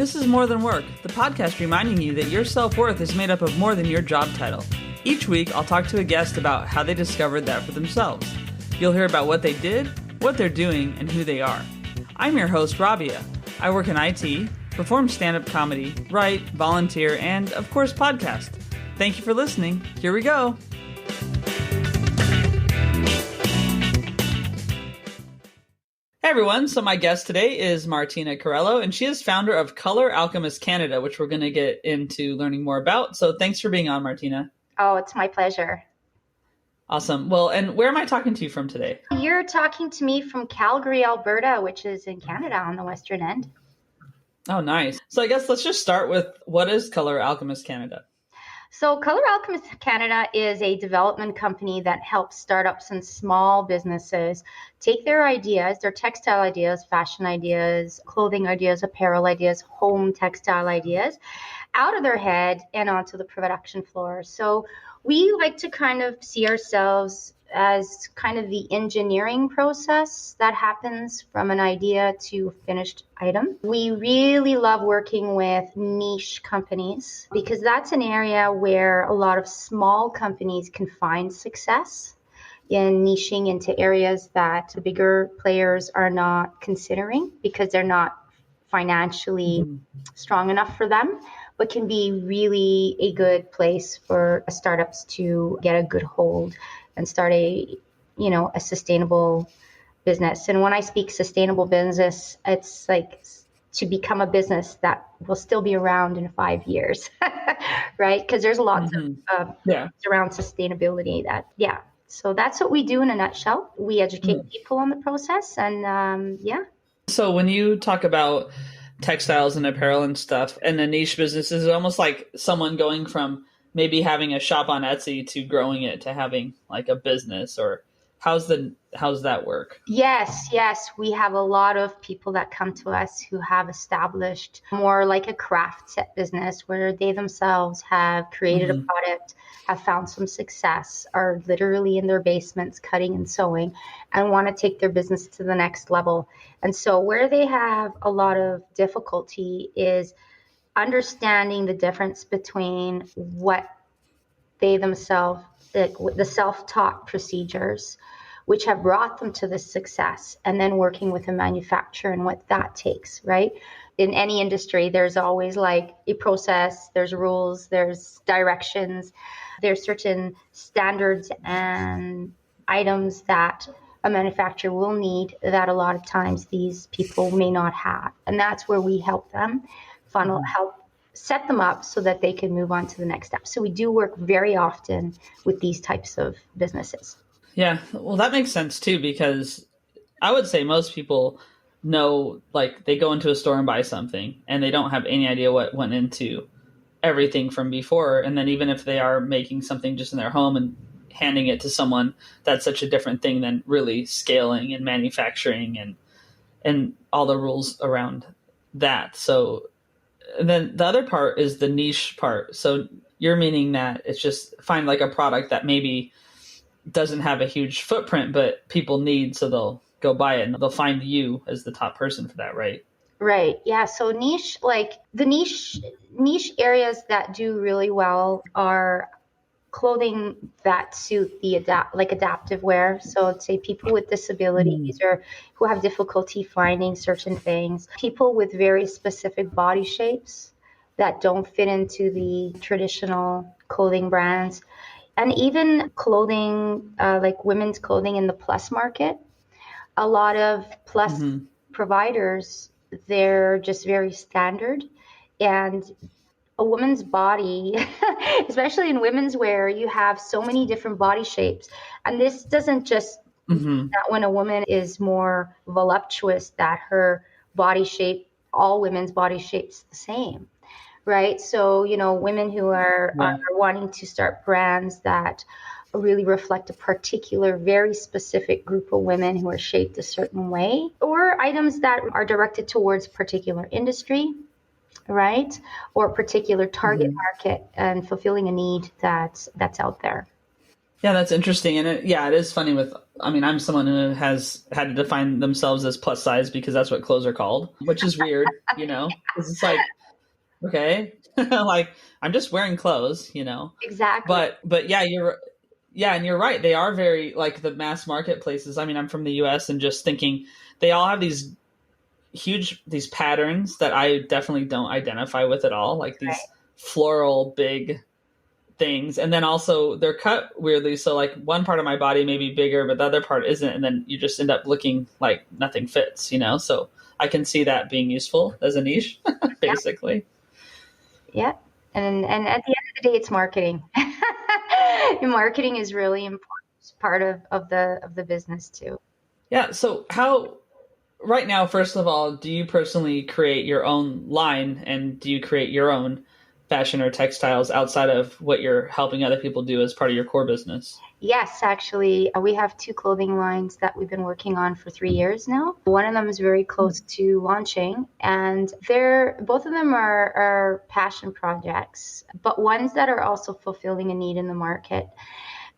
This is More Than Work, the podcast reminding you that your self-worth is made up of more than your job title. Each week, I'll talk to a guest about how they discovered that for themselves. You'll hear about what they did, what they're doing, and who they are. I'm your host, Rabia. I work in IT, perform stand-up comedy, write, volunteer, and, of course, podcast. Thank you for listening. Here we go. Hey everyone, so my guest today is Martina Carello, and she is founder of Colour Alchemist Canada, which we're going to get into learning more about. So thanks for being on, Martina. Oh, it's my pleasure. Awesome. Well, and where am I talking to you from today? You're talking to me from Calgary, Alberta, which is in Canada on the western end. Oh, nice. So I guess let's just start with, what is Colour Alchemist Canada? So Colour Alchemist Canada is a development company that helps startups and small businesses take their ideas, their textile ideas, fashion ideas, clothing ideas, apparel ideas, home textile ideas, out of their head and onto the production floor. So we like to kind of see ourselves as kind of the engineering process that happens from an idea to a finished item. We really love working with niche companies because that's an area where a lot of small companies can find success in niching into areas that the bigger players are not considering because they're not financially strong enough for them, but can be really a good place for startups to get a good hold and start a sustainable business. And when I speak sustainable business, it's like to become a business that will still be around in 5 years, right? Because there's lots of around sustainability So that's what we do in a nutshell. We educate people on the process and So when you talk about textiles and apparel and stuff and the niche businesses, it's almost like someone going from maybe having a shop on Etsy to growing it to having like a business, or how's that work? Yes. We have a lot of people that come to us who have established more like a craft set business where they themselves have created a product, have found some success, are literally in their basements cutting and sewing and want to take their business to the next level. And so where they have a lot of difficulty is understanding the difference between what they themselves, the self-taught procedures, which have brought them to this success, and then working with a manufacturer and what that takes, right? In any industry, there's always like a process, there's rules, there's directions, there's certain standards and items that a manufacturer will need that a lot of times these people may not have. And that's where we help them help set them up so that they can move on to the next step. So we do work very often with these types of businesses. Yeah, well, that makes sense too, because I would say most people know, like, they go into a store and buy something and they don't have any idea what went into everything from before. And then even if they are making something just in their home and handing it to someone, that's such a different thing than really scaling and manufacturing and all the rules around that. So then the other part is the niche part. So you're meaning that it's just find like a product that maybe doesn't have a huge footprint, but people need, so they'll go buy it and they'll find you as the top person for that, right? Right. Yeah. So niche, like the niche areas that do really well are clothing that suit the adaptive wear. So let's say people with disabilities or who have difficulty finding certain things, people with very specific body shapes that don't fit into the traditional clothing brands, and even clothing, like women's clothing in the plus market. A lot of plus providers, they're just very standard, and a woman's body, especially in women's wear, you have so many different body shapes. And this doesn't just that when a woman is more voluptuous, that her body shape, all women's body shapes the same, right? So, women who are wanting to start brands that really reflect a particular, very specific group of women who are shaped a certain way, or items that are directed towards a particular industry, right? Or a particular target market and fulfilling a need that's out there. Yeah, that's interesting. And it is funny I mean, I'm someone who has had to define themselves as plus size because that's what clothes are called, which is weird, you know, because it's like, okay, like I'm just wearing clothes, you know, Exactly. but yeah, and you're right. They are very like the mass marketplaces. I mean, I'm from the US and just thinking they all have these patterns that I definitely don't identify with at all. Like these Right. floral big things, and then also they're cut weirdly, so like one part of my body may be bigger but the other part isn't, and then you just end up looking like nothing fits, you know. So I can see that being useful as a niche. Yeah. Basically. Yeah. And at the end of the day, it's marketing. Marketing is really important part of the business too. Yeah, so how right now, first of all, do you personally create your own line, and do you create your own fashion or textiles outside of what you're helping other people do as part of your core business? Yes, actually, we have two clothing lines that we've been working on for 3 years now. One of them is very close to launching, and they're both of them are passion projects, but ones that are also fulfilling a need in the market.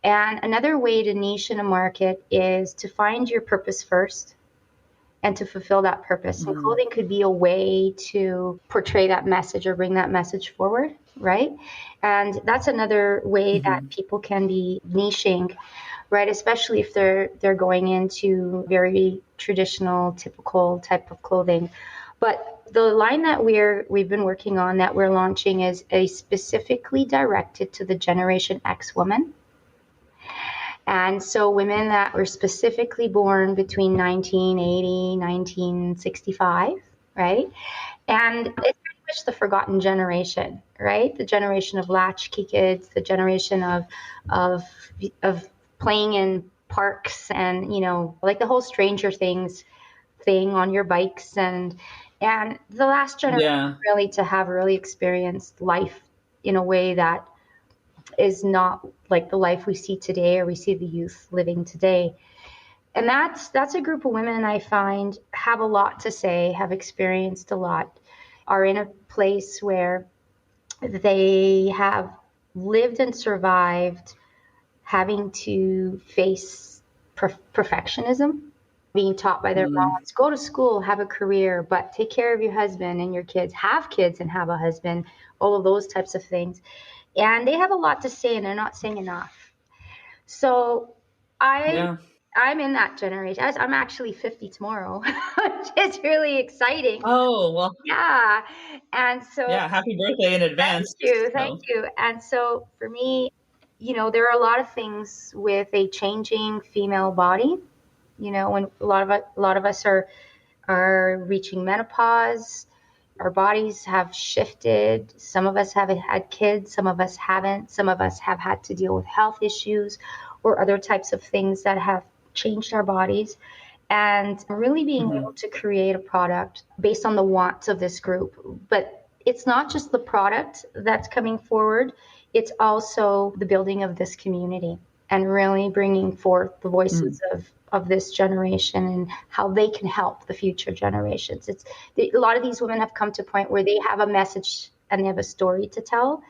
And another way to niche in a market is to find your purpose first and to fulfill that purpose. And Mm-hmm. clothing could be a way to portray that message or bring that message forward, right? And that's another way that Mm-hmm. people can be niching, right? Especially if they're going into very traditional, typical type of clothing. But the line that we've been working on that we're launching is a specifically directed to the Generation X woman. And so women that were specifically born between 1980, 1965, right? And it's pretty much the forgotten generation, right? The generation of latchkey kids, the generation of of playing in parks and, you know, like the whole Stranger Things thing on your bikes and the last generation Yeah. really to have really experienced life in a way that is not like the life we see today or we see the youth living today. And that's a group of women I find have a lot to say, have experienced a lot, are in a place where they have lived and survived having to face perfectionism, being taught by their Mm. moms, go to school, have a career, but take care of your husband and your kids, have kids and have a husband, all of those types of things. And they have a lot to say and they're not saying enough. So I Yeah. I'm in that generation. I'm actually 50 tomorrow, which is really exciting. Oh, well, Yeah. And so yeah, happy birthday in thank advance. you, thank So, you. And so for me, you know, there are a lot of things with a changing female body. You know, when a lot of us are reaching menopause, our bodies have shifted. Some of us have had kids, some of us haven't. Some of us have had to deal with health issues or other types of things that have changed our bodies. And really being mhm. able to create a product based on the wants of this group. But it's not just the product that's coming forward, it's also the building of this community and really bringing forth the Mm. voices of this generation and how they can help the future generations. It's a lot of these women have come to a point where they have a message and they have a story to tell,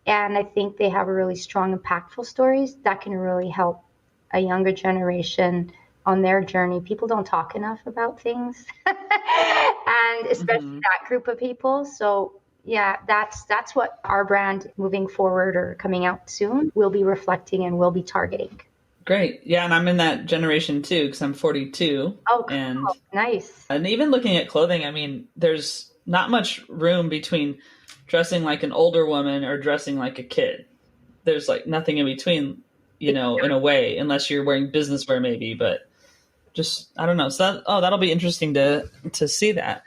and I think they have a really strong, impactful stories that can really help a younger generation on their journey. People don't talk enough about things, and especially Mhm. that group of people. So yeah, that's what our brand moving forward or coming out soon will be reflecting and will be targeting. Great. Yeah, and I'm in that generation too because I'm 42, Oh, and cool. Nice. even looking at clothing, I mean, there's not much room between dressing like an older woman or dressing like a kid. There's like nothing in between, you know, in a way, unless you're wearing business wear maybe, but just I don't know. So that'll be interesting to see that.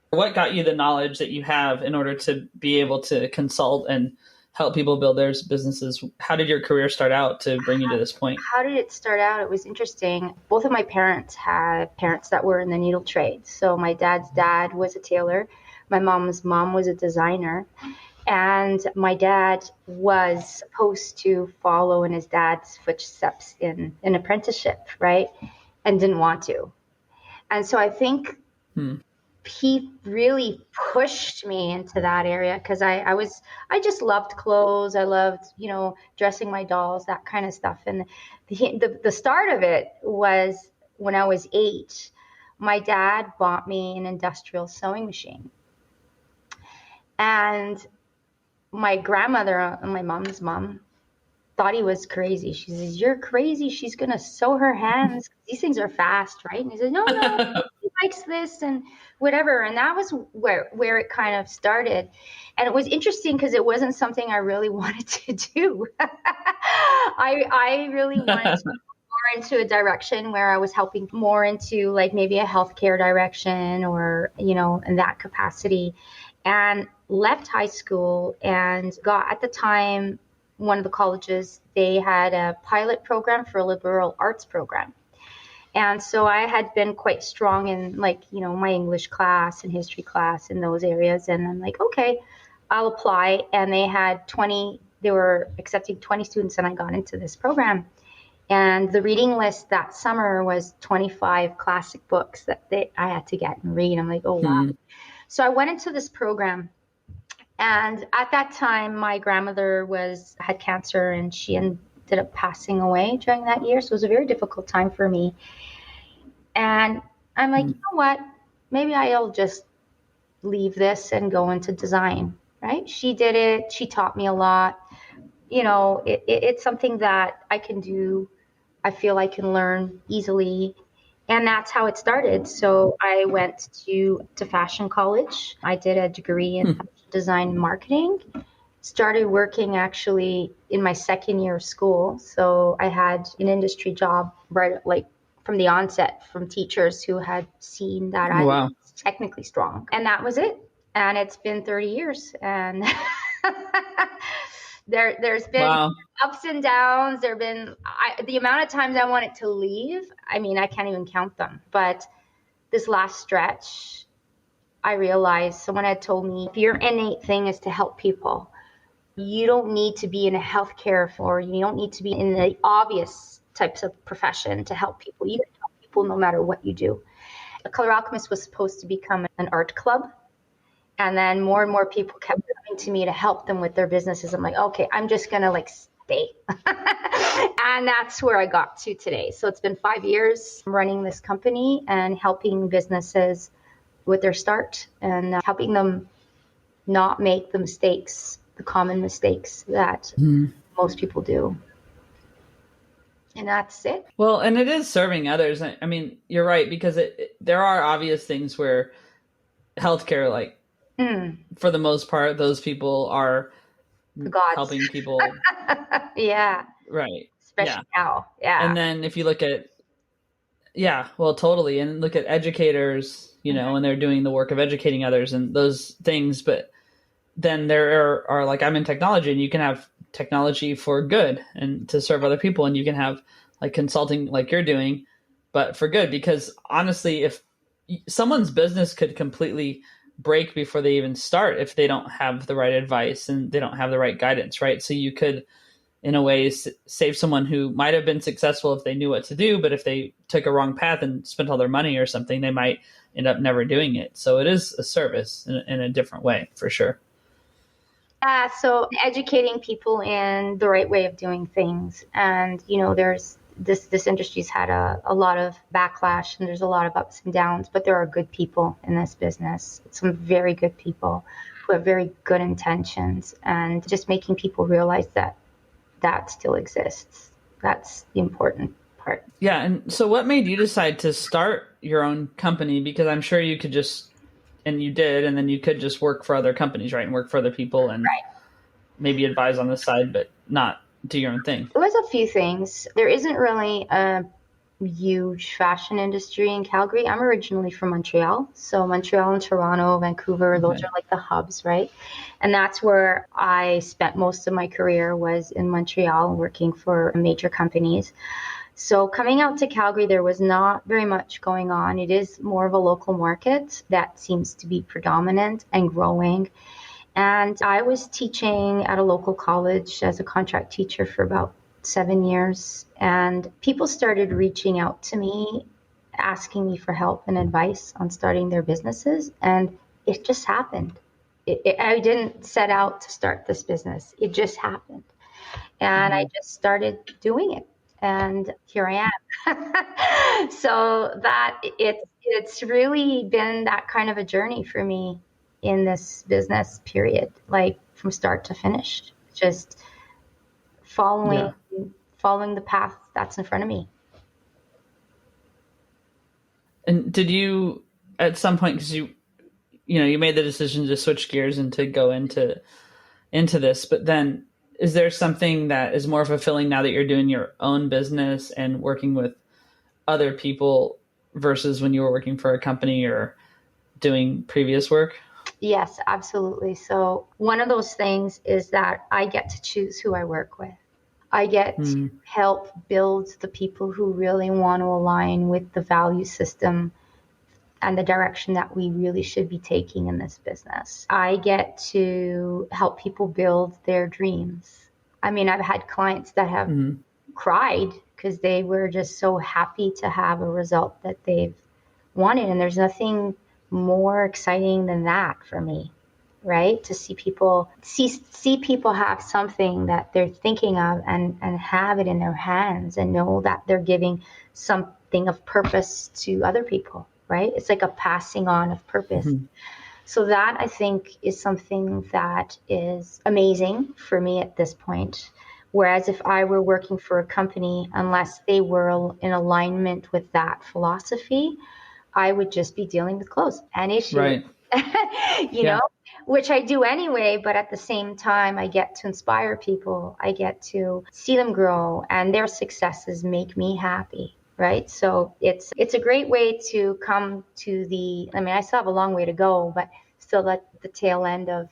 What got you the knowledge that you have in order to be able to consult and help people build their businesses? How did your career start out to bring you to this point? How did it start out? It was interesting. Both of my parents had parents that were in the needle trade. So my dad's dad was a tailor. My mom's mom was a designer. And my dad was supposed to follow in his dad's footsteps in an apprenticeship, right? And didn't want to. And so I think Hmm. he really pushed me into that area because I just loved clothes. I loved, dressing my dolls, that kind of stuff. And the start of it was when I was 8. My dad bought me an industrial sewing machine. And my grandmother, my mom's mom, thought he was crazy. She says, "You're crazy. She's going to sew her hands. These things are fast, right?" And he said, no, he likes this and whatever. And that was where it kind of started. And it was interesting because it wasn't something I really wanted to do. I really wanted to go more into a direction where I was helping more into like maybe a healthcare direction or, in that capacity. And left high school and got, at the time, one of the colleges, they had a pilot program for a liberal arts program. And so I had been quite strong in my English class and history class in those areas. And I'm like, okay, I'll apply. And they were accepting 20 students and I got into this program. And the reading list that summer was 25 classic books that I had to get and read. I'm like, oh, wow. So I went into this program. And at that time, my grandmother had cancer and she ended up passing away during that year. So it was a very difficult time for me. And I'm like, you know what? Maybe I'll just leave this and go into design, right? She did it. She taught me a lot. It's something that I can do. I feel I can learn easily. And that's how it started. So I went to fashion college. I did a degree in fashion design and marketing. Started working actually in my second year of school. So I had an industry job right from the onset from teachers who had seen that I was technically strong. And that was it. And it's been 30 years. And there's been ups and downs. There have been the amount of times I wanted to leave. I mean, I can't even count them. But this last stretch, I realized someone had told me, if your innate thing is to help people, you don't need to be in a healthcare or you don't need to be in the obvious types of profession to help people. You can help people no matter what you do. Colour Alchemist was supposed to become an art club. And then more and more people kept coming to me to help them with their businesses. I'm like, okay, I'm just going to stay. And that's where I got to today. So it's been 5 years running this company and helping businesses with their start and helping them not make the common mistakes that most people do. And that's it. Well, and it is serving others. I mean, you're right, because there are obvious things where healthcare, for the most part, those people are helping people. Yeah. Right. Especially now. Yeah. And then if you look at, totally. And look at educators, and they're doing the work of educating others and those things. But then there are I'm in technology, and you can have technology for good and to serve other people. And you can have consulting like you're doing, but for good, because honestly, if someone's business could completely break before they even start if they don't have the right advice and they don't have the right guidance, right? So you could, in a way, save someone who might have been successful if they knew what to do, but if they took a wrong path and spent all their money or something, they might end up never doing it. So it is a service in a different way, for sure. So educating people in the right way of doing things. And, there's this industry's had a lot of backlash and there's a lot of ups and downs, but there are good people in this business. Some very good people who have very good intentions, and just making people realize that still exists. That's the important part. Yeah. And so what made you decide to start your own company? Because I'm sure you could just, and you did, and then you could just work for other companies, right? And work for other people and maybe advise on the side, but not do your own thing. It was a few things. There isn't really a huge fashion industry in Calgary. I'm originally from Montreal. So Montreal and Toronto, Vancouver, those are the hubs, right? And that's where I spent most of my career, was in Montreal working for major companies. So coming out to Calgary, there was not very much going on. It is more of a local market that seems to be predominant and growing. And I was teaching at a local college as a contract teacher for about 7 years. And people started reaching out to me asking me for help and advice on starting their businesses. And it just happened. I didn't set out to start this business. It just happened. And I just started doing it. And here I am. So that it's really been that kind of a journey for me in this business period, like from start to finish, just following following the path that's in front of me. And did you, at some point, because you made the decision to switch gears and to go into this, but then is there something that is more fulfilling now that you're doing your own business and working with other people versus when you were working for a company or doing previous work? Yes, absolutely. So one of those things is that I get to choose who I work with. I get to help build the people who really want to align with the value system and the direction that we really should be taking in this business. I get to help people build their dreams. I mean, I've had clients that have cried because they were just so happy to have a result that they've wanted. And there's nothing more exciting than that for me, right? To see people have something that they're thinking of and have it in their hands and know that they're giving something of purpose to other people, right? It's like a passing on of purpose. So that, I think, is something that is amazing for me at this point. Whereas if I were working for a company, unless they were in alignment with that philosophy, I would just be dealing with clothes and issues, Right. know, which I do anyway. But at the same time, I get to inspire people. I get to see them grow, and their successes make me happy. Right. So it's a great way to come to I still have a long way to go, but still at the tail end of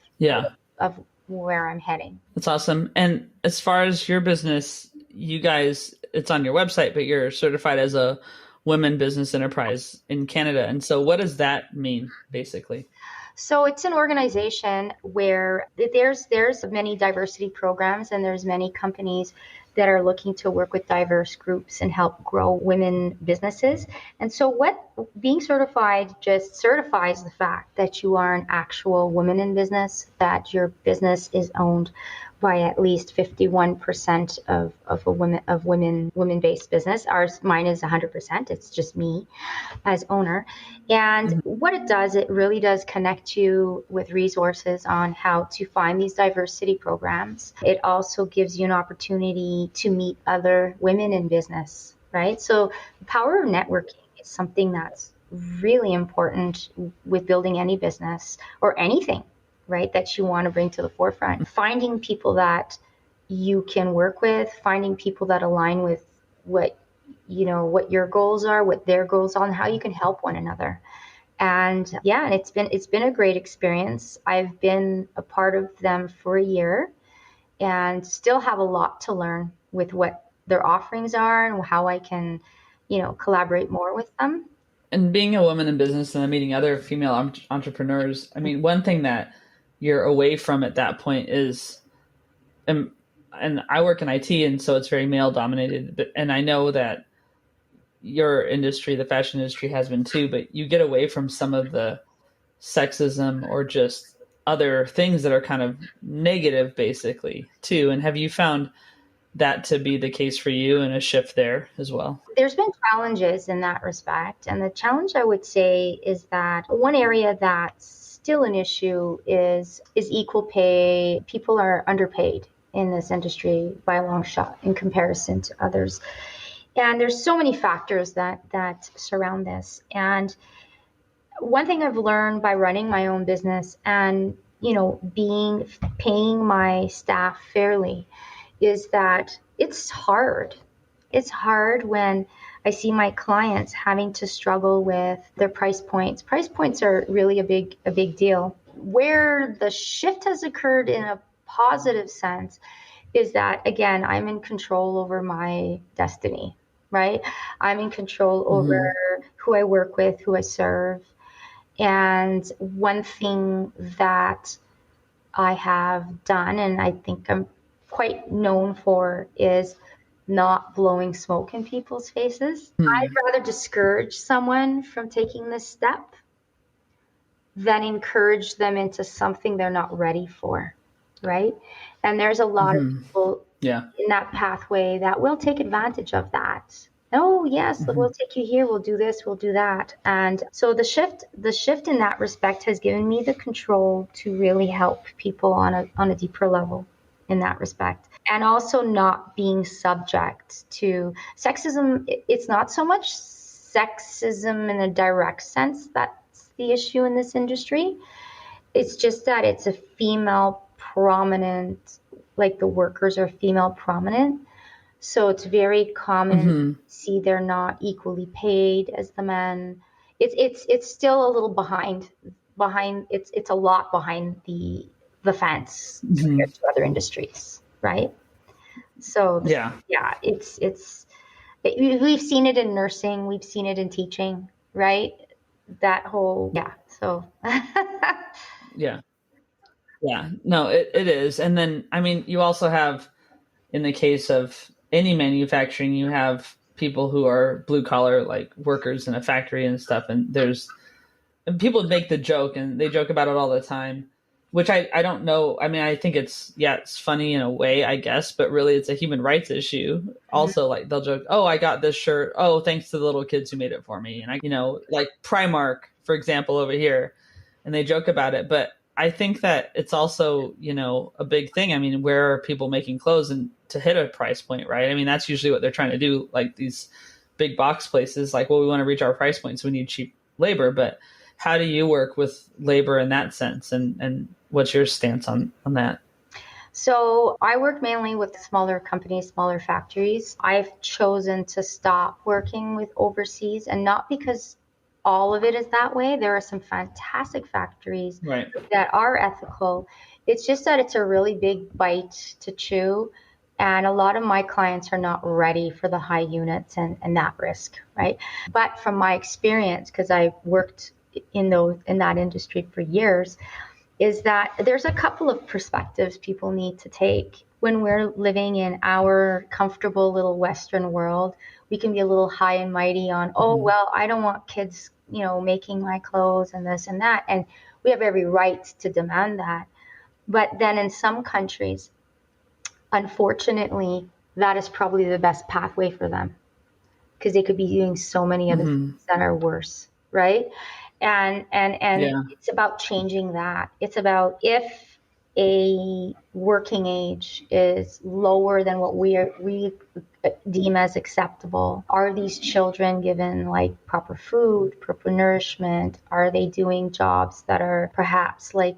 where I'm heading. That's awesome. And as far as your business, you guys, it's on your website, but you're certified as a women business enterprise in Canada. And so what does that mean, basically? So it's an organization where there's many diversity programs, and there's many companies that are looking to work with diverse groups and help grow women businesses. And so what being certified just certifies the fact that you are an actual woman in business, that your business is owned by at least 51% of women-based business. Mine is 100%. It's just me as owner. And what it does, it really does connect you with resources on how to find these diversity programs. It also gives you an opportunity to meet other women in business, right? So the power of networking is something that's really important with building any business or anything, right, that you want to bring to the forefront. Finding people that you can work with, finding people that align with what your goals are, what their goals are, and how you can help one another. And and it's been a great experience. I've been a part of them for a year and still have a lot to learn with what their offerings are and how I can, collaborate more with them. And being a woman in business and meeting other female entrepreneurs, I mean, one thing that you're away from at that point is, and I work in IT, and so it's very male dominated. And I know that your industry, the fashion industry, has been too, but you get away from some of the sexism or just other things that are kind of negative, basically, too. And have you found that to be the case for you and a shift there as well? There's been challenges in that respect. And the challenge, I would say, is that one area that's still an issue is equal pay. People are underpaid in this industry by a long shot in comparison to others. And there's so many factors that surround this. And one thing I've learned by running my own business and, paying my staff fairly is that it's hard. It's hard when I see my clients having to struggle with their price points. Price points are really a big deal. Where the shift has occurred in a positive sense is that, again, I'm in control over my destiny, right? I'm in control over who I work with, who I serve. And one thing that I have done, and I think I'm quite known for, is not blowing smoke in people's faces. I'd rather discourage someone from taking this step than encourage them into something they're not ready for, right? And there's a lot of people in that pathway that will take advantage of that. Oh, yes, we'll take you here, we'll do this, we'll do that. And so the shift in that respect has given me the control to really help people on a deeper level in that respect. And also not being subject to sexism. It's not so much sexism in a direct sense that's the issue in this industry. It's just that it's a female prominent, like the workers are female prominent. So it's very common to see they're not equally paid as the men. It's still a little behind. It's a lot behind the fence compared to other industries, right? So we've seen it in nursing, we've seen it in teaching, right? That whole So Yeah. No, it is. And then, I mean, you also have, in the case of any manufacturing, you have people who are blue collar, like workers in a factory and stuff. And and people make the joke, and they joke about it all the time, which I don't know. I mean, I think it's funny in a way, I guess, but really it's a human rights issue. Also, like they'll joke, oh, I got this shirt. Oh, thanks to the little kids who made it for me. And like Primark, for example, over here, and they joke about it. But I think that it's also, a big thing. I mean, where are people making clothes and to hit a price point, right? I mean, that's usually what they're trying to do. Like these big box places, like, well, we want to reach our price point, so we need cheap labor. But how do you work with labor in that sense? And what's your stance on that? So I work mainly with smaller companies, smaller factories. I've chosen to stop working with overseas, and not because all of it is that way. There are some fantastic factories that are ethical. It's just that it's a really big bite to chew. And a lot of my clients are not ready for the high units and that risk, right? But from my experience, because I worked in that industry for years, is that there's a couple of perspectives people need to take. When we're living in our comfortable little Western world, we can be a little high and mighty on, well, I don't want kids, making my clothes and this and that. And we have every right to demand that. But then in some countries, unfortunately, that is probably the best pathway for them, because they could be doing so many other things that are worse, right? And it's about changing that. It's about, if a working age is lower than what we deem as acceptable, are these children given like proper food, proper nourishment? Are they doing jobs that are perhaps like,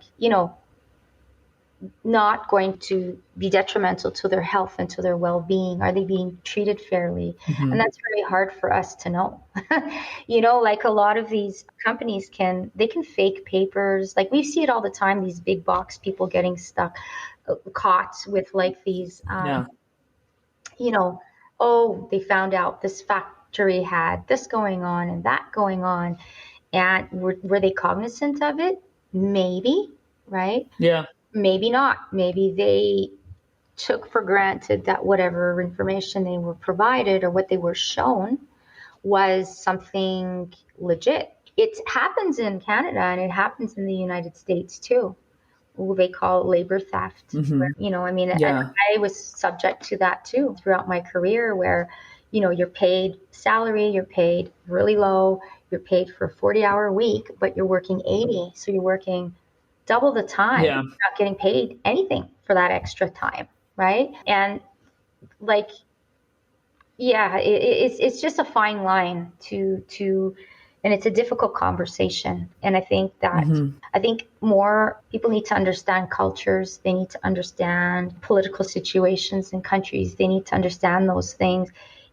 not going to be detrimental to their health and to their well-being? Are they being treated fairly? And that's very hard for us to know. Like a lot of these companies can fake papers. Like we see it all the time, these big box people getting caught with like these, they found out this factory had this going on and that going on. And were they cognizant of it? Maybe, right? Yeah. Maybe not. Maybe they took for granted that whatever information they were provided or what they were shown was something legit. It happens in Canada and it happens in the United States too. They call it labor theft. Where, I was subject to that too throughout my career, where, you're paid salary, you're paid really low, you're paid for a 40-hour week, but you're working 80. So you're working double the time. You're not getting paid anything for that extra time, right? And like, it's just a fine line to and it's a difficult conversation. And I think that more people need to understand cultures. They need to understand political situations in countries. They need to understand those things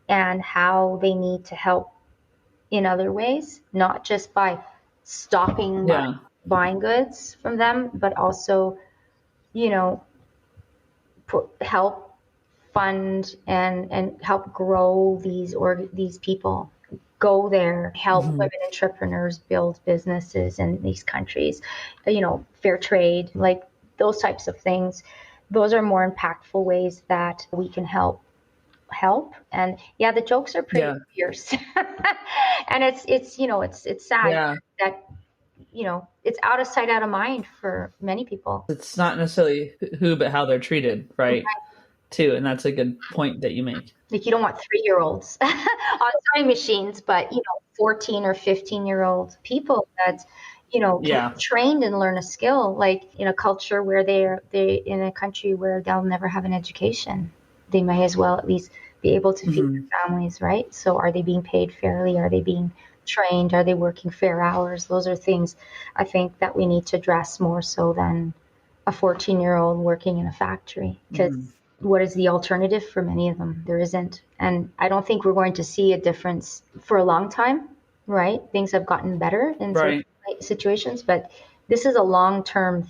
and how they need to help in other ways, not just by stopping buying goods from them, but also, help fund and help grow these people. Go there, help women entrepreneurs build businesses in these countries, fair trade, like those types of things. Those are more impactful ways that we can help help. And yeah, the jokes are pretty Yeah. fierce. And it's sad Yeah. that, it's out of sight, out of mind for many people. It's not necessarily who, but how they're treated, right? Too. And that's a good point that you make. Like, you don't want 3-year-olds on sewing machines, but 14 or 15-year-old people that can Yeah. be trained and learn a skill, like in a culture where they in a country where they'll never have an education. They may as well at least be able to feed Hmm. their families, right? So are they being paid fairly? Are they being trained? Are they working fair hours? Those are things I think that we need to address more so than a 14-year-old working in a factory, because Hmm. what is the alternative for many of them? There isn't. And I don't think we're going to see a difference for a long time, right? Things have gotten better in certain Right. situations, but this is a long-term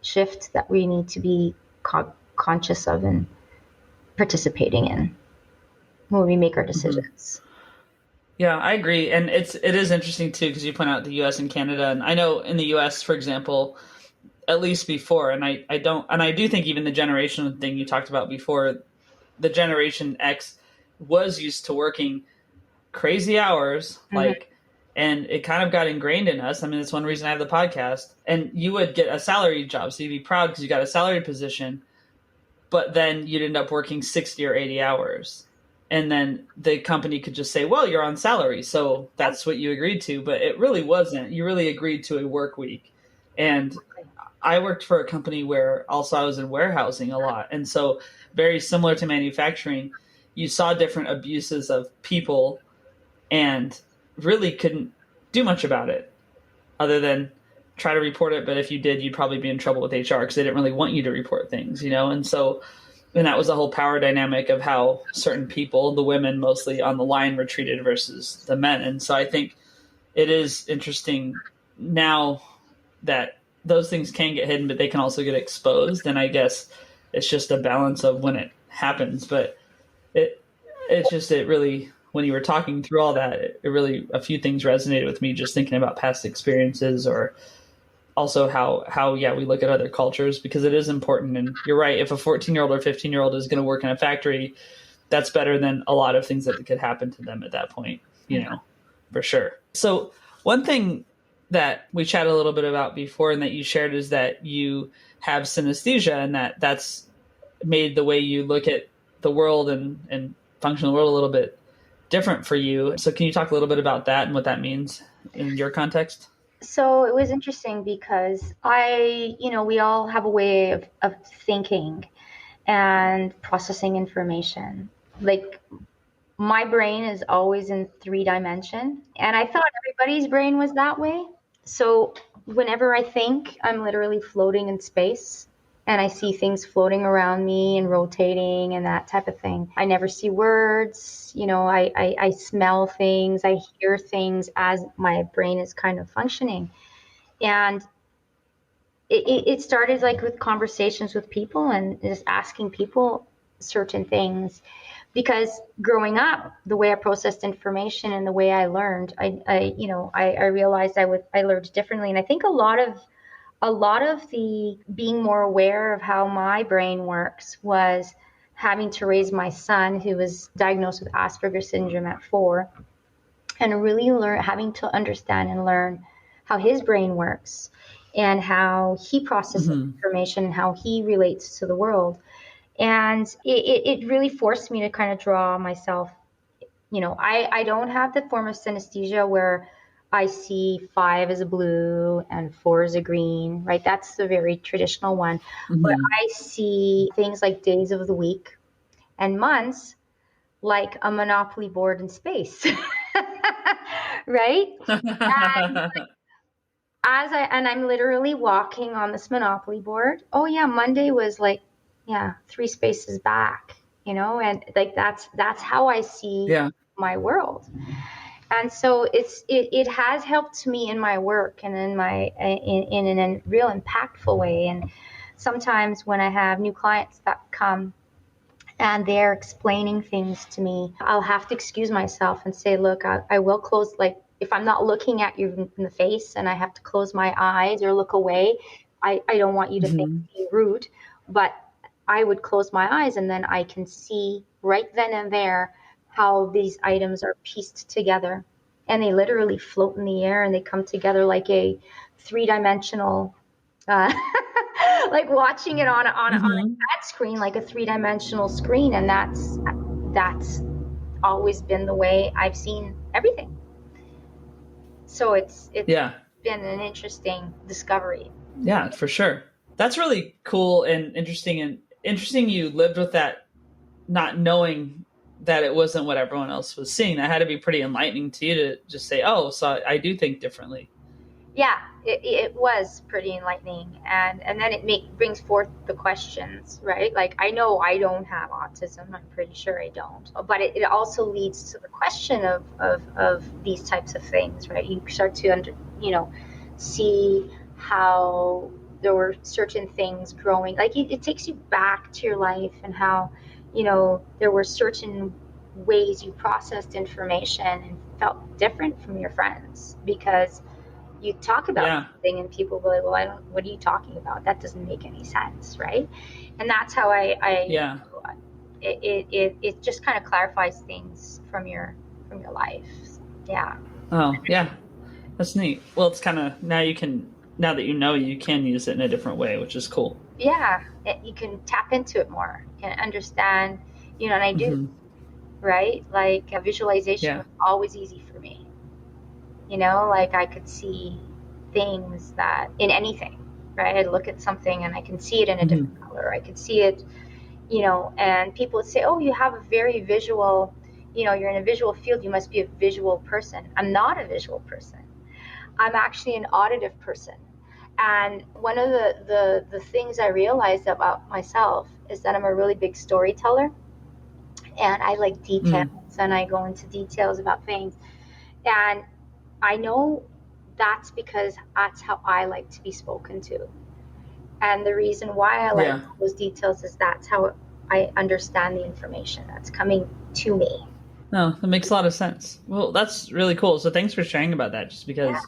shift that we need to be conscious of and participating in when we make our Hmm. decisions. Yeah, I agree. And it is interesting too, because you point out the US and Canada. And I know in the US, for example, at least before, and I do think even the generation thing you talked about before, the Generation X was used to working crazy hours, Mm-hmm. and it kind of got ingrained in us. I mean, it's one reason I have the podcast. And you would get a salaried job, so you'd be proud because you got a salaried position, but then you'd end up working 60 or 80 hours. And then the company could just say, well, you're on salary, so that's what you agreed to. But it really wasn't. You really agreed to a work week. And I worked for a company where also I was in warehousing a lot. And so, very similar to manufacturing, you saw different abuses of people and really couldn't do much about it other than try to report it. But if you did, you'd probably be in trouble with HR because they didn't really want you to report things, And so, and that was the whole power dynamic of how certain people, the women mostly on the line, were treated versus the men. And so I think it is interesting now that those things can get hidden, but they can also get exposed. And I guess it's just a balance of when it happens. But it it really, when you were talking through all that, it really, a few things resonated with me just thinking about past experiences, or also how yeah, we look at other cultures, because it is important. And you're right, if a 14-year-old or 15-year-old is going to work in a factory, that's better than a lot of things that could happen to them at that point, for sure. So one thing that we chatted a little bit about before and that you shared is that you have synesthesia, and that's made the way you look at the world and function in the world a little bit different for you. So can you talk a little bit about that and what that means in your context? So it was interesting because we all have a way of thinking and processing information. Like, my brain is always in 3 dimension, and I thought everybody's brain was that way. So whenever I think, I'm literally floating in space, and I see things floating around me and rotating and that type of thing. I never see words. I smell things, I hear things as my brain is kind of functioning. And it started like with conversations with people and just asking people certain things, because growing up, the way I processed information and the way I learned, I realized I learned differently. And I think a lot of the being more aware of how my brain works was having to raise my son, who was diagnosed with Asperger's syndrome at 4, and really having to understand and learn how his brain works and how he processes Mm-hmm. information and how he relates to the world. And it really forced me to kind of draw myself. I don't have the form of synesthesia where I see 5 as a blue and 4 as a green, right? That's the very traditional one. But Mm-hmm. I see things like days of the week and months like a Monopoly board in space, right? And I'm literally walking on this Monopoly board. Oh yeah, Monday was like, yeah, 3 spaces back, and like that's how I see Yeah. my world. And so it has helped me in my work and in my in a real impactful way. And sometimes when I have new clients that come and they're explaining things to me, I'll have to excuse myself and say, look, I will close, like, if I'm not looking at you in the face and I have to close my eyes or look away, I don't want you to think Mm-hmm. I'm being rude, but I would close my eyes and then I can see right then and there how these items are pieced together. And they literally float in the air and they come together like a three-dimensional, uh, like watching it on a Mm-hmm. flat screen, like a three-dimensional screen. And that's always been the way I've seen everything. So it's Yeah. been an interesting discovery. Yeah, for sure. That's really cool and interesting you lived with that, not knowing that it wasn't what everyone else was seeing. That had to be pretty enlightening to you to just say, oh, so I do think differently. Yeah, it was pretty enlightening, and then brings forth the questions, right? Like, I know I don't have autism. I'm pretty sure I don't, but it also leads to the question of these types of things, right? You start to see how there were certain things growing, like it takes you back to your life, and how there were certain ways you processed information and felt different from your friends, because you talk about Yeah. something and people go like, well, I don't, what are you talking about? That doesn't make any sense, right? And that's how Yeah. it just kind of clarifies things from your life. Yeah. Oh, yeah. That's neat. Well, it's kind of now that you know, you can use it in a different way, which is cool. Yeah. You can tap into it more, you can understand, and I do, Mm-hmm. right? Like, visualization Yeah. was always easy for me. Like, I could see things that in anything, right? I'd look at something and I can see it in a different Mm-hmm. color. I could see it, and people would say, oh, you have a very visual, you're in a visual field, you must be a visual person. I'm not a visual person. I'm actually an auditive person. And one of the things I realized about myself is that I'm a really big storyteller, and I like details, Mm. and I go into details about things. And I know that's because that's how I like to be spoken to. And the reason why I like Yeah. those details is that's how I understand the information that's coming to me. No, that makes a lot of sense. Well, that's really cool. So thanks for sharing about that, just Yeah, because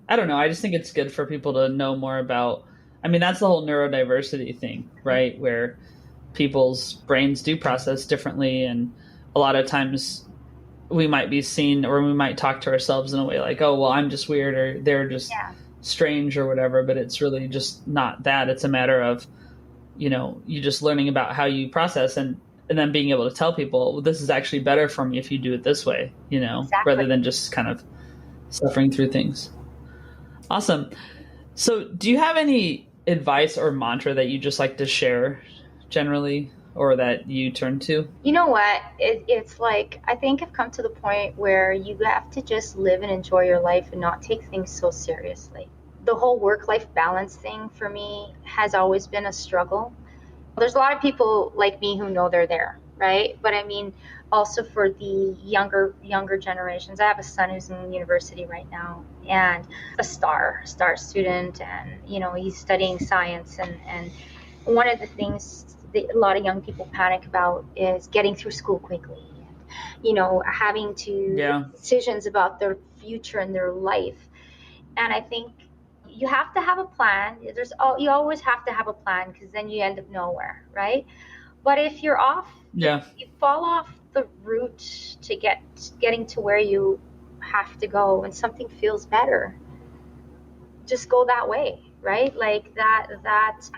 I don't know, I just think it's good for people to know more about. I mean, that's the whole neurodiversity thing, right? Where people's brains do process differently. And a lot of times we might be seen, or we might talk to ourselves in a way like, oh, well, I'm just weird, or they're just yeah, strange or whatever. But it's really just not that. It's a matter of, you just learning about how you process, and then being able to tell people, well, this is actually better for me if you do it this way, exactly. rather than just kind of suffering through things. Awesome. So, do you have any advice or mantra that you just like to share generally, or that you turn to? You know what? It's like, I think I've come to the point where you have to just live and enjoy your life and not take things so seriously. The whole work-life balance thing for me has always been a struggle. There's a lot of people like me who know they're there, right? But I mean, also for the younger generations. I have a son who's in university right now, and a star student, and he's studying science, and one of the things that a lot of young people panic about is getting through school quickly, having to Yeah. make decisions about their future and their life. And I think you have to have a plan. You always have to have a plan, because then you end up nowhere, right? But if you're off, if Yeah. you fall off the route to getting to where you have to go, and something feels better, just go that way, right? Like, that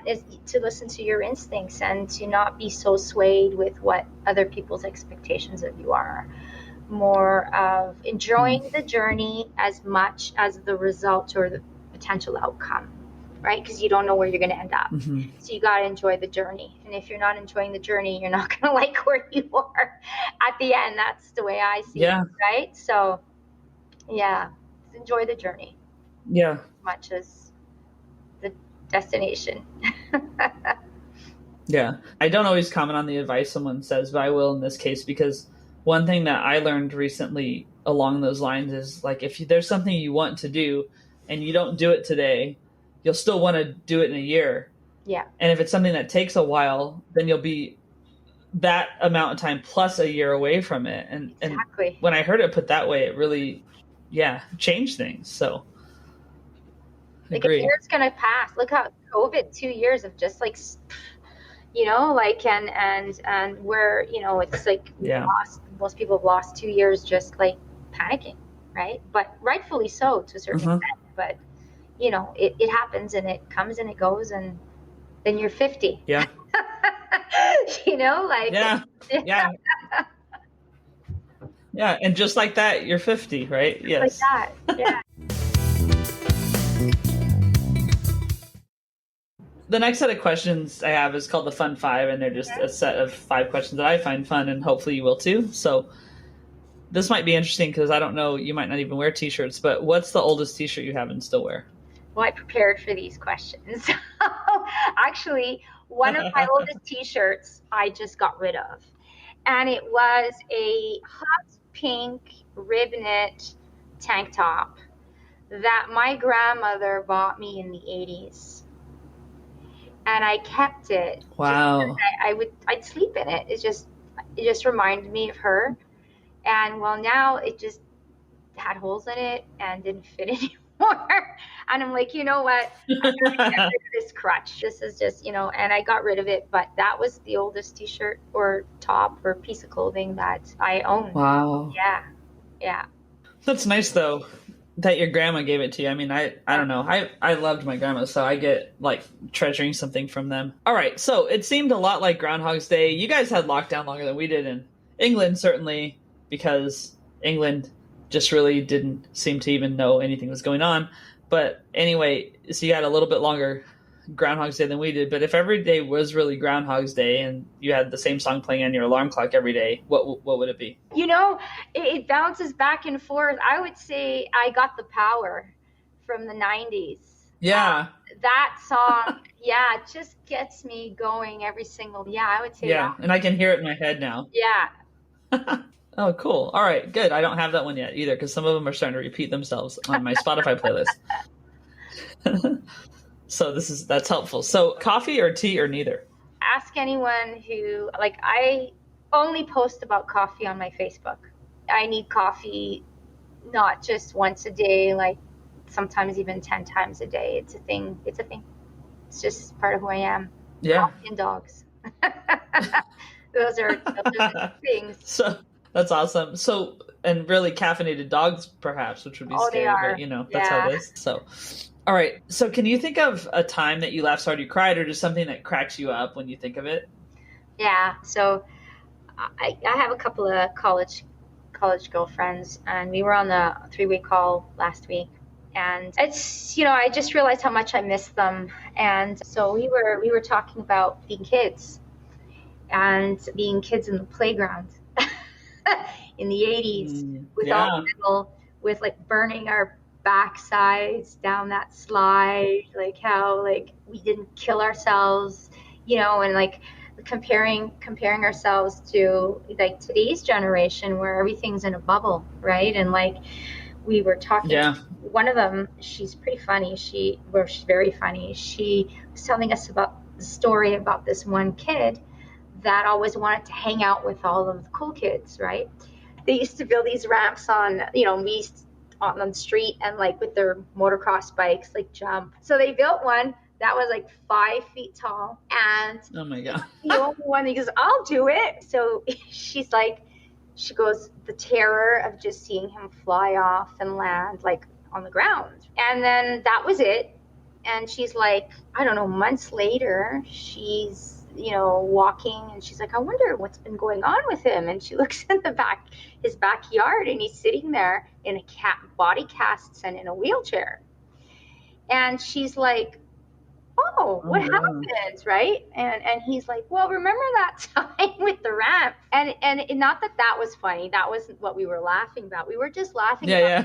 is to listen to your instincts and to not be so swayed with what other people's expectations of you are. More of enjoying Mm. the journey as much as the result or the potential outcome, right? Because you don't know where you're going to end up. Hmm. So you got to enjoy the journey. And if you're not enjoying the journey, you're not going to like where you are at the end. That's the way I see it, Yeah. right? So, yeah, enjoy the journey Yeah. as much as the destination. Yeah. I don't always comment on the advice someone says, but I will in this case, because one thing that I learned recently along those lines is, like, if there's something you want to do and you don't do it today, you'll still want to do it in a year. Yeah, And if it's something that takes a while, then you'll be that amount of time plus a year away from it. And exactly. when I heard it put that way, it really, yeah, changed things. So I Like, a agree. year's going to pass. Look how COVID, 2 years of just like you know, like, and where, you know, it's like we've Yeah. lost, most people have lost 2 years just like panicking, right? But rightfully so to a certain Uh-huh. extent. But you know, it happens and it comes and it goes, and then you're 50. Yeah. You know, like Yeah. Yeah. Yeah. And just like that, you're 50, right? like Yes. that. Yeah. The next set of questions I have is called the Fun Five, and they're just a set of 5 questions that I find fun, and hopefully you will too. So this might be interesting because I don't know, you might not even wear t-shirts, but what's the oldest t-shirt you have and still wear? Well, I prepared for these questions. Actually, one of my oldest t-shirts I just got rid of. And it was a hot pink rib knit tank top that my grandmother bought me in the 80s. And I kept it just because Wow. I'd sleep in it. It just reminded me of her. And well, now it just had holes in it and didn't fit anymore. And I'm like, you know what? I'm gonna get rid of this crutch. This is just, you know, and I got rid of it. But that was the oldest t-shirt or top or piece of clothing that I own. Wow. Yeah. Yeah. That's nice though that your grandma gave it to you. I mean, I don't know. I loved my grandma, so I get like treasuring something from them. All right. So it seemed a lot like Groundhog's Day. You guys had lockdown longer than we did in England, certainly, because England just really didn't seem to even know anything was going on. But anyway, so you had a little bit longer Groundhog's Day than we did. But if every day was really Groundhog's Day and you had the same song playing on your alarm clock every day, what would it be? You know, it bounces back and forth. I would say I got the power from the 90s. Yeah. That song, yeah, it just gets me going every single, yeah, I would say that. Yeah, and I can hear it in my head now. Yeah. Oh, cool. All right, good. I don't have that one yet either because some of them are starting to repeat themselves on my Spotify playlist. So that's helpful. So coffee or tea or neither? Ask anyone who, like, I only post about coffee on my Facebook. I need coffee not just once a day, like sometimes even 10 times a day. It's a thing. It's a thing. It's just part of who I am. Yeah. Coffee and dogs. Those are the things. So that's awesome. So, and really caffeinated dogs, perhaps, which would be Oh, they scary, are. but you know, that's how it is. So, all right. So, can you think of a time that you laughed so hard you cried, or just something that cracks you up when you think of it? Yeah. So I have a couple of college girlfriends, and we were on the 3-way call last week. And it's, you know, I just realized how much I miss them. And so we were talking about being kids and being kids in the playground in the 80s with all the little, with like burning our backsides down that slide, like how like we didn't kill ourselves, you know, and like comparing ourselves to like today's generation where everything's in a bubble, right? And like we were talking, one of them, she's pretty funny, she's very funny, she was telling us about the story about this one kid that always wanted to hang out with all of the cool kids, right? They used to build these ramps on, you know, on the street, and like with their motocross bikes, like jump. So they built one that was like 5 feet tall, and oh my god, the only one that goes, I'll do it. So she's like, she goes, the terror of just seeing him fly off and land like on the ground. And then that was it. And she's like, I don't know, months later, she's, you know, walking, and she's like, I wonder what's been going on with him. And she looks in his backyard, and he's sitting there in a body casts and in a wheelchair. And she's like, oh, what happened, right? And he's like, well, remember that time with the ramp? And not that was funny. That wasn't what we were laughing about. We were just laughing about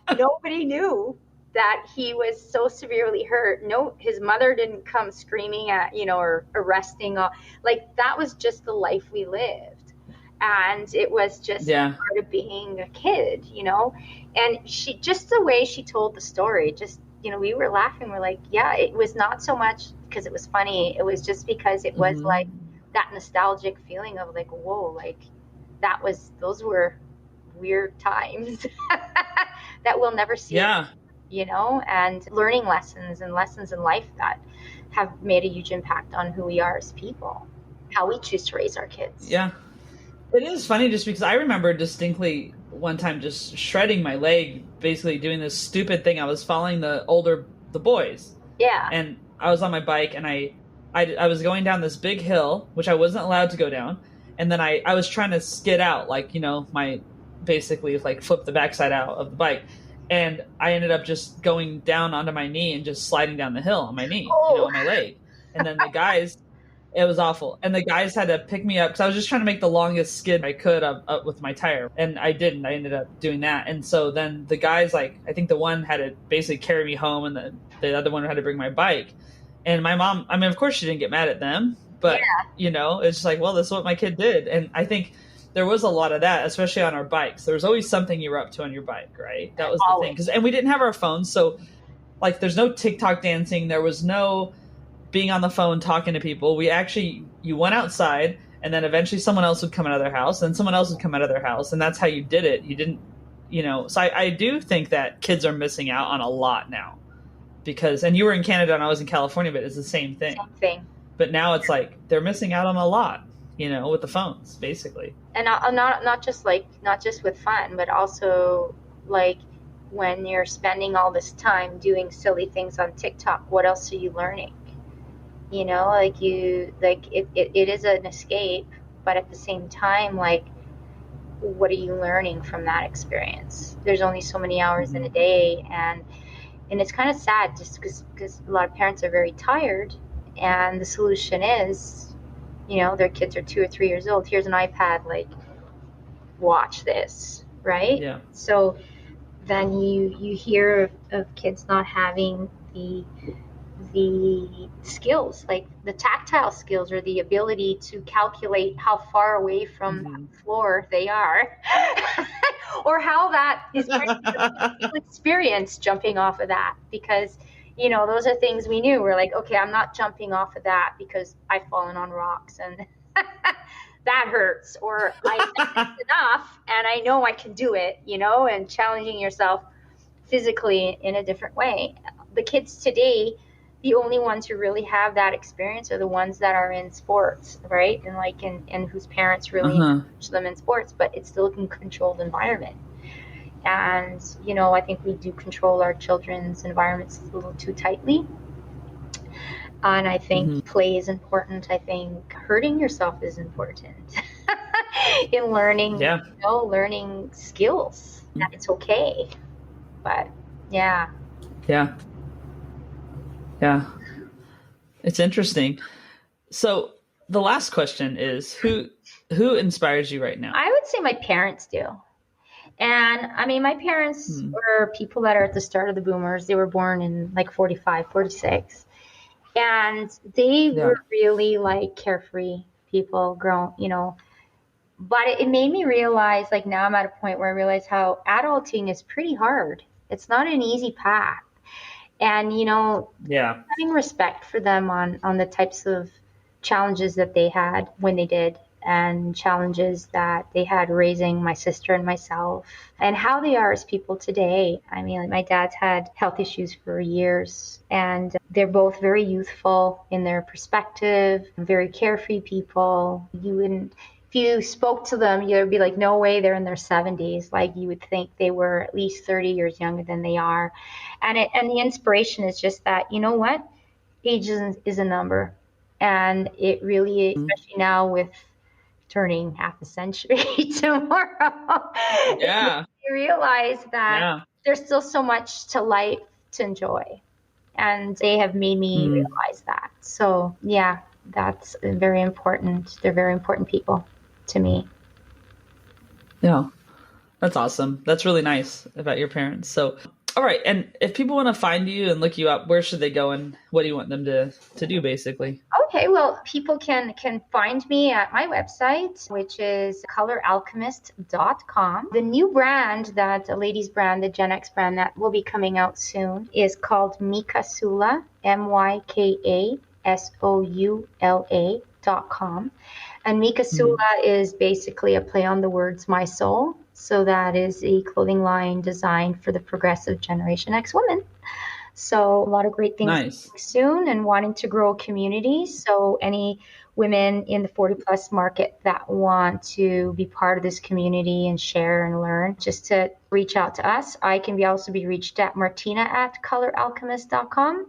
how nobody knew that he was so severely hurt. No, his mother didn't come screaming at, you know, or arresting. Like, that was just the life we lived. And it was just part of being a kid, you know? And she, just the way she told the story, just, you know, we were laughing. We're like, yeah, it was not so much because it was funny. It was just because it was like that nostalgic feeling of like, whoa, like those were weird times that we'll never see. Yeah. and learning lessons and lessons in life that have made a huge impact on who we are as people, how we choose to raise our kids. Yeah. It is funny just because I remember distinctly one time just shredding my leg, basically doing this stupid thing. I was following the boys. Yeah. And I was on my bike and I was going down this big hill, which I wasn't allowed to go down. And then I was trying to skid out, like, my basically like flip the backside out of the bike. And I ended up just going down onto my knee and just sliding down the hill on my knee, on my leg. And then the guys, it was awful. And the guys had to pick me up because I was just trying to make the longest skid I could up with my tire. And I didn't. I ended up doing that. And so then the guys, like, I think the one had to basically carry me home and the other one had to bring my bike. And my mom, I mean, of course she didn't get mad at them. But, it's just like, well, this is what my kid did. And I think there was a lot of that, especially on our bikes. There was always something you were up to on your bike, right? That was the thing. And we didn't have our phones. So, like, there's no TikTok dancing. There was no being on the phone talking to people. You went outside, and then eventually someone else would come out of their house, and someone else would come out of their house, and that's how you did it. You didn't, so I do think that kids are missing out on a lot now and you were in Canada and I was in California, but it's the same thing. But now it's like they're missing out on a lot, with the phones, basically. And not just with fun, but also like when you're spending all this time doing silly things on TikTok, what else are you learning? It is an escape, but at the same time, like, what are you learning from that experience? There's only so many hours in a day, and it's kind of sad just because a lot of parents are very tired, and the solution is, their kids are 2 or 3 years old. Here's an iPad, like, watch this, right? Yeah. So then you hear of kids not having the skills, like the tactile skills or the ability to calculate how far away from the floor they are or how that is going to experience jumping off of that, because those are things we knew. We're like, okay, I'm not jumping off of that because I've fallen on rocks and that hurts, or I enough and I know I can do it, and challenging yourself physically in a different way. The kids today, the only ones who really have that experience are the ones that are in sports, right? And whose parents really encourage them in sports, but it's still a controlled environment. And, I think we do control our children's environments a little too tightly. And I think play is important. I think hurting yourself is important in learning, learning skills. That it's okay. But yeah. Yeah. Yeah. It's interesting. So the last question is, who inspires you right now? I would say my parents do. And I mean, my parents were people that are at the start of the boomers. They were born in like 45, 46. And they were really like carefree people grown, but it made me realize, like, now I'm at a point where I realize how adulting is pretty hard. It's not an easy path. And, having respect for them on the types of challenges that they had when they did, and challenges that they had raising my sister and myself, and how they are as people today. I mean, like, my dad's had health issues for years, and they're both very youthful in their perspective, very carefree people. If you spoke to them, you'd be like, no way, they're in their 70s. Like, you would think they were at least 30 years younger than they are. And the inspiration is just that, you know what? Age is a number. And it really, especially now with turning half a century tomorrow, you realize that there's still so much to life to enjoy. And they have made me realize that. So, yeah, that's very important. They're very important people to me. Yeah, that's awesome. That's really nice about your parents. So, all right. And if people want to find you and look you up, where should they go and what do you want them to do, basically? Okay, well, people can find me at my website, which is coloralchemist.com. The new brand, a ladies brand, the Gen X brand that will be coming out soon, is called Mykasula, Mykasula.com. And Mykasula is basically a play on the words my soul. So that is a clothing line designed for the progressive Generation X women. So a lot of great things Nice. soon, and wanting to grow a community. So any women in the 40 plus market that want to be part of this community and share and learn, just to reach out to us. I can also be reached at martina@coloralchemist.com,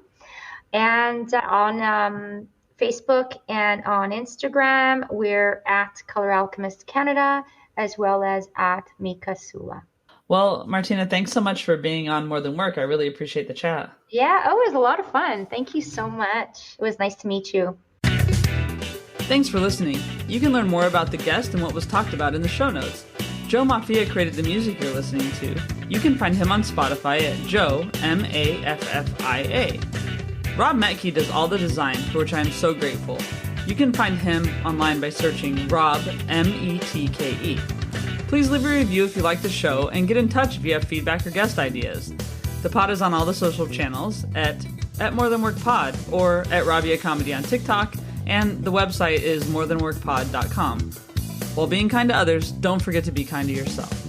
and on Facebook and on Instagram, we're at Colour Alchemist Canada, as well as at Mika Sula. Well, Martina, thanks so much for being on More Than Work. I really appreciate the chat. Yeah, it was a lot of fun. Thank you so much. It was nice to meet you. Thanks for listening. You can learn more about the guest and what was talked about in the show notes. Joe Maffia created the music you're listening to. You can find him on Spotify at Joe, Maffia. Rob Metke does all the design, for which I am so grateful. You can find him online by searching Rob, Metke. Please leave a review if you like the show, and get in touch if you have feedback or guest ideas. The pod is on all the social channels at More Than Work Pod or at Rabia Comedy on TikTok, and the website is morethanworkpod.com. While being kind to others, don't forget to be kind to yourself.